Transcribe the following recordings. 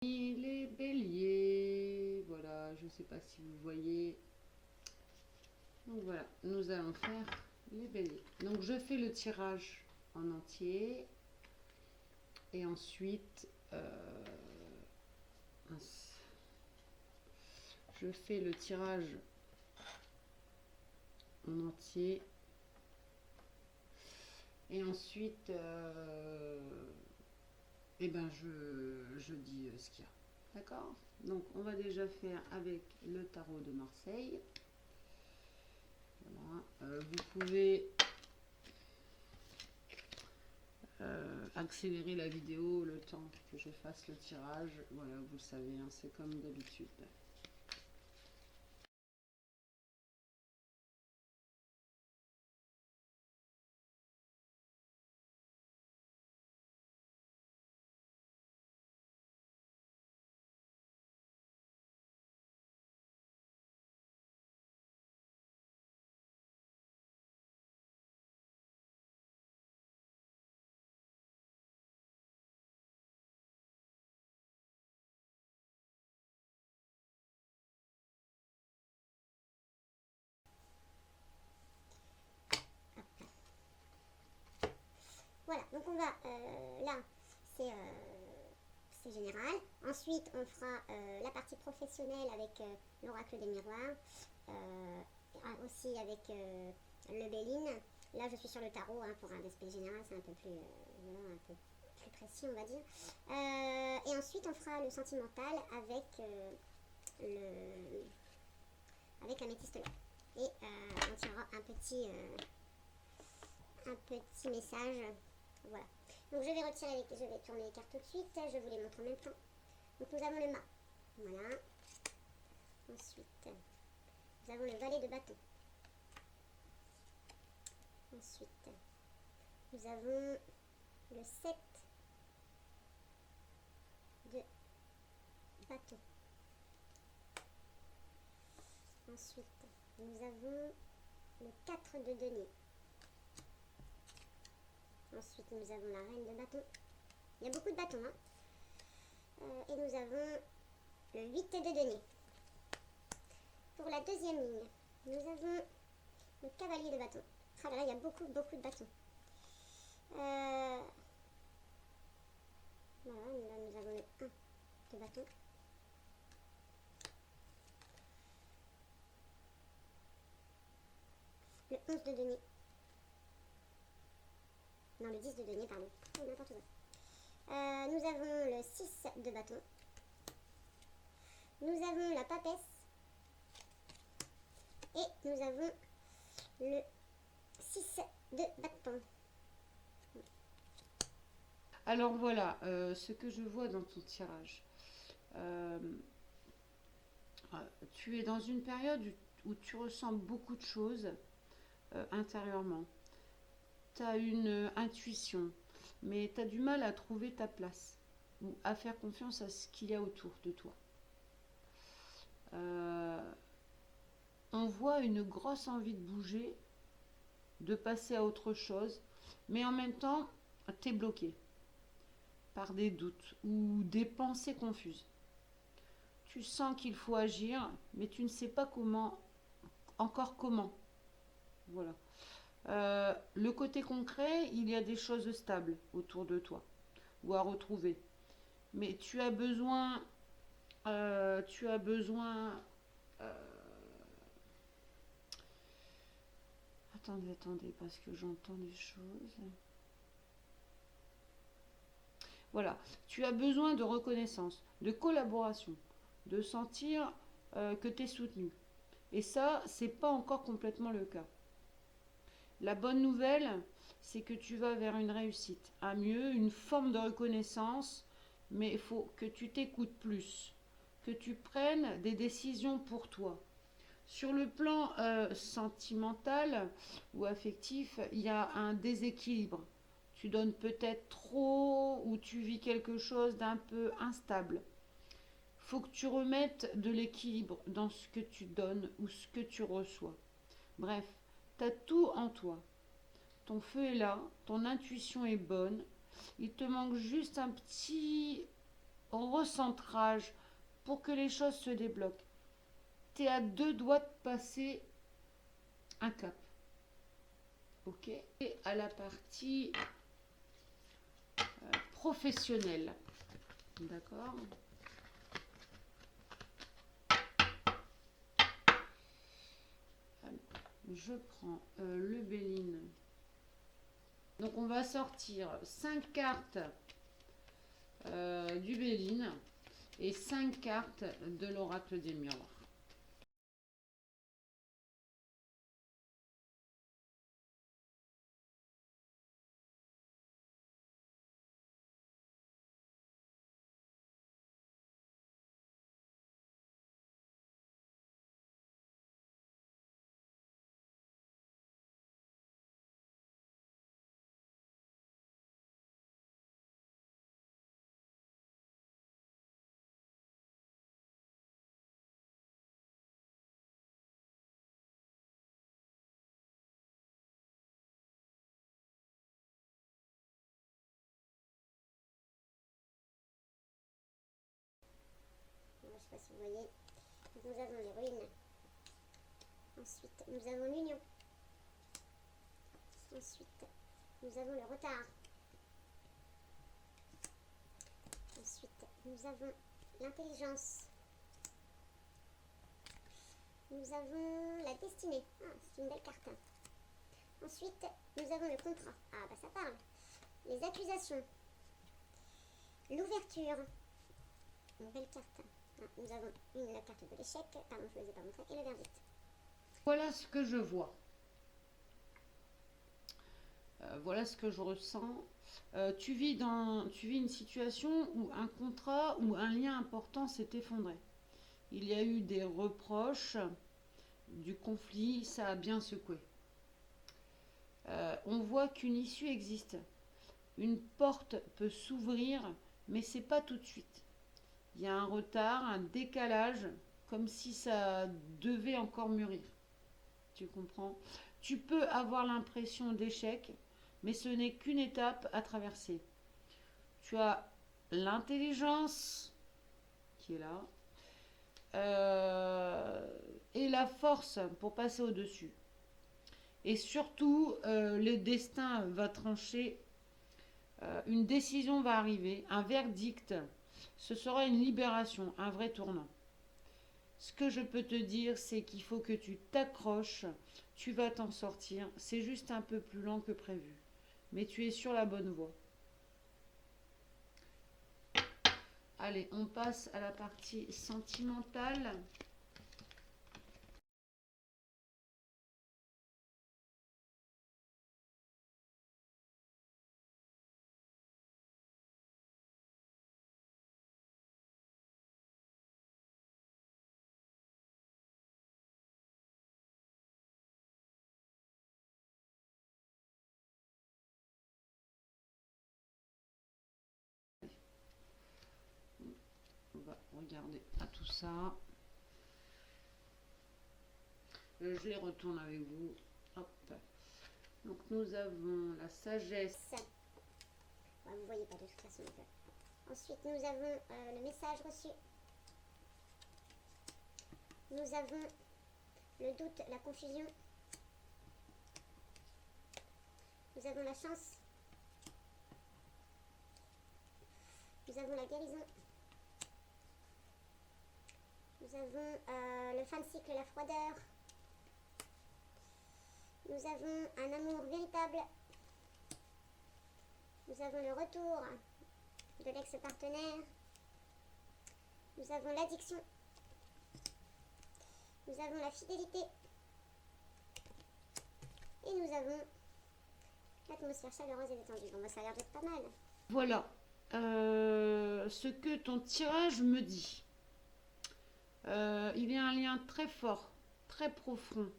Les béliers, voilà, je ne sais pas si vous voyez. Donc voilà, nous allons faire les béliers. Donc je fais le tirage en entier et ensuite je fais le tirage en entier et ensuite je dis ce qu'il y a. D'accord? Donc on va déjà faire avec le tarot de Marseille. Voilà. Vous pouvez accélérer la vidéo le temps que je fasse le tirage. Voilà, vous savez, hein, c'est comme d'habitude. Voilà, donc on va, là, c'est général. Ensuite, on fera la partie professionnelle avec l'oracle des miroirs, aussi avec le Béline. Là, je suis sur le tarot, hein, pour un aspect général, c'est un peu plus, voilà, un peu plus précis, on va dire. Et ensuite, on fera le sentimental avec avec l'améthyste là. Et on tirera un petit message. Voilà. Donc je vais tourner les cartes tout de suite. Je vous les montre en même temps. Donc nous avons le mât. Voilà. Ensuite, nous avons le valet de bâton. Ensuite, nous avons le 7 de bâton. Ensuite, nous avons le 4 de denier. Ensuite, nous avons la reine de bâton. Il y a beaucoup de bâtons, hein. Et nous avons le 8 de denier. Pour la deuxième ligne, nous avons le cavalier de bâton. Ah là là, il y a beaucoup de bâtons. Voilà, là nous avons le 1 de bâton. Le 11 de denier. Non, le 10 de denier, pardon. Oh, n'importe quoi. Nous avons le 6 de bâton. Nous avons la papesse. Et nous avons le 6 de bâton. Alors voilà, ce que je vois dans ton tirage. Tu es dans une période où tu ressens beaucoup de choses intérieurement. Tu as une intuition, mais tu as du mal à trouver ta place ou à faire confiance à ce qu'il y a autour de toi. On voit une grosse envie de bouger, de passer à autre chose, mais en même temps, tu es bloqué par des doutes ou des pensées confuses. Tu sens qu'il faut agir, mais tu ne sais pas encore comment. Voilà. Le côté concret, il y a des choses stables autour de toi ou à retrouver. Mais tu as besoin, euh, tu as besoin. euh, attendez, parce que j'entends des choses. Voilà, tu as besoin de reconnaissance, de collaboration, de sentir que tu es soutenu. Et ça, c'est pas encore complètement le cas. La bonne nouvelle, c'est que tu vas vers une réussite, un mieux, une forme de reconnaissance, mais il faut que tu t'écoutes plus, que tu prennes des décisions pour toi. Sur le plan sentimental ou affectif, il y a un déséquilibre. Tu donnes peut-être trop ou tu vis quelque chose d'un peu instable. Il faut que tu remettes de l'équilibre dans ce que tu donnes ou ce que tu reçois. Bref, tu as tout en toi. Ton feu est là, ton intuition est bonne. Il te manque juste un petit recentrage pour que les choses se débloquent. Tu es à 2 doigts de passer un cap. Ok. Et à la partie professionnelle. D'accord. Je prends le Béline. Donc on va sortir 5 cartes du Béline et 5 cartes de l'oracle des miroirs. Je ne sais pas si vous voyez. Nous avons les ruines. Ensuite, nous avons l'union. Ensuite, nous avons le retard. Ensuite, nous avons l'intelligence. Nous avons la destinée. Ah, c'est une belle carte. Ensuite, nous avons le contrat. Ah, bah ça parle. Les accusations. L'ouverture. Une belle carte. Ah, nous avons la carte de l'échec. Pardon, je ne vous ai pas montré. Et le verdict. Voilà ce que je vois. Voilà ce que je ressens. Tu vis une situation où un contrat ou un lien important s'est effondré. Il y a eu des reproches, du conflit, ça a bien secoué. On voit qu'une issue existe. Une porte peut s'ouvrir, mais c'est pas tout de suite. Il y a un retard, un décalage, comme si ça devait encore mûrir. Tu comprends? Tu peux avoir l'impression d'échec, mais ce n'est qu'une étape à traverser. Tu as l'intelligence qui est là et la force pour passer au-dessus. Et surtout, le destin va trancher, une décision va arriver, un verdict. Ce sera une libération, un vrai tournant. Ce que je peux te dire, c'est qu'il faut que tu t'accroches, tu vas t'en sortir. C'est juste un peu plus lent que prévu, mais tu es sur la bonne voie. Allez, on passe à la partie sentimentale. On va regarder à tout ça. Je les retourne avec vous. Hop. Donc nous avons la sagesse. Ouais, vous ne voyez pas de toute façon. Ensuite, nous avons le message reçu. Nous avons le doute, la confusion. Nous avons la chance. Nous avons la guérison. Nous avons le fin de cycle, la froideur. Nous avons un amour véritable. Nous avons le retour de l'ex-partenaire. Nous avons l'addiction. Nous avons la fidélité. Et nous avons l'atmosphère chaleureuse et détendue. Bon, bah, ça a l'air d'être pas mal. Voilà ce que ton tirage me dit. Il y a un lien très fort, très profond,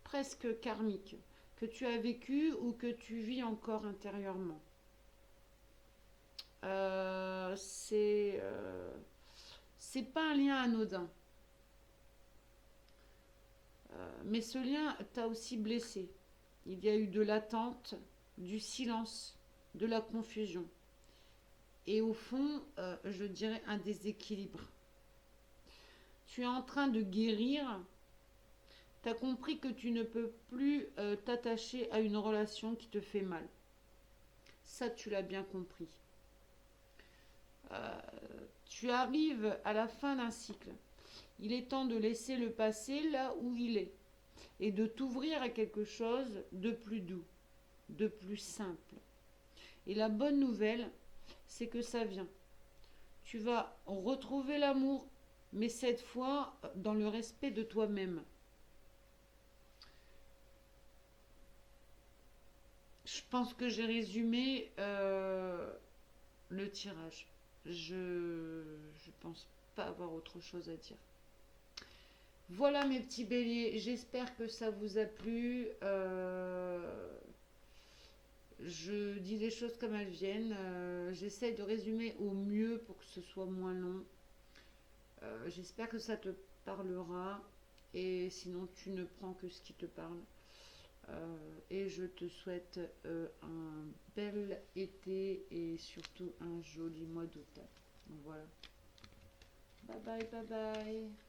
presque karmique, que tu as vécu ou que tu vis encore intérieurement. C'est pas un lien anodin. Mais ce lien t'a aussi blessé. Il y a eu de l'attente, du silence, de la confusion. et au fond, je dirais un déséquilibre. Tu es en train de guérir. Tu as compris que tu ne peux plus t'attacher à une relation qui te fait mal. Ça, tu l'as bien compris. Euh, Tu arrives à la fin d'un cycle. Il est temps de laisser le passé là où il est et de t'ouvrir à quelque chose de plus doux, de plus simple. Et la bonne nouvelle, c'est que ça vient. Tu vas retrouver l'amour, mais cette fois dans le respect de toi-même. Je pense que j'ai résumé le tirage. Je pense pas avoir autre chose à dire. Voilà mes petits béliers, j'espère que ça vous a plu. Je dis les choses comme elles viennent. J'essaie de résumer au mieux pour que ce soit moins long. J'espère que ça te parlera. Et sinon, tu ne prends que ce qui te parle. Et je te souhaite un bel été et surtout un joli mois d'automne. Voilà. Bye bye, bye bye.